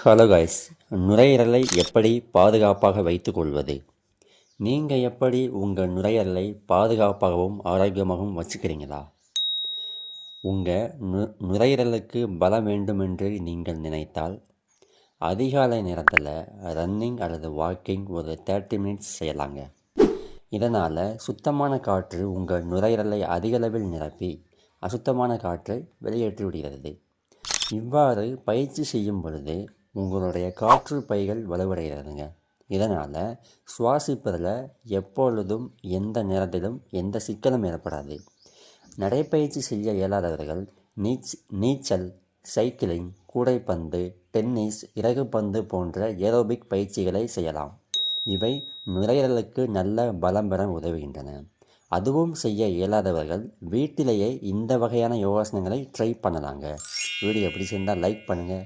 Hello guys, நுரையீரலை எப்படி பாதுகாப்பாக வைத்துக்கொள்வது? நீங்கள் எப்படி உங்கள் நுரையீரலை பாதுகாப்பாகவும் ஆரோக்கியமாகவும் வச்சுக்கிறீங்களா? உங்கள் நுரையீரலுக்கு பலம் வேண்டுமென்று நீங்கள் நினைத்தால் அதிகாலை நேரத்தில் ரன்னிங் அல்லது வாக்கிங் ஒரு 30 மினிட்ஸ் செய்யலாங்க. இதனால் சுத்தமான காற்று உங்கள் நுரையீரலை அதிகளவில் நிரப்பி அசுத்தமான காற்றை வெளியேற்றி விடுகிறது. இவ்வாறு பயிற்சி செய்யும் பொழுது உங்களுடைய காற்று பைகள் வலுவடைகிறதுங்க. இதனால் சுவாசிப்பதில் எப்பொழுதும் எந்த நேரத்திலும் எந்த சிக்கலும் ஏற்படாது. நடைப்பயிற்சி செய்ய இயலாதவர்கள் நீச்சல், சைக்கிளிங், கூடைப்பந்து, டென்னிஸ், இறகுப்பந்து போன்ற ஏரோபிக் பயிற்சிகளை செய்யலாம். இவை நுரையீரலுக்கு நல்ல பலம் பெற உதவுகின்றன. அதுவும் செய்ய இயலாதவர்கள் வீட்டிலேயே இந்த வகையான யோகாசனங்களை ட்ரை பண்ணலாங்க. வீடியோ பிடிச்சிருந்தால் லைக் பண்ணுங்கள்.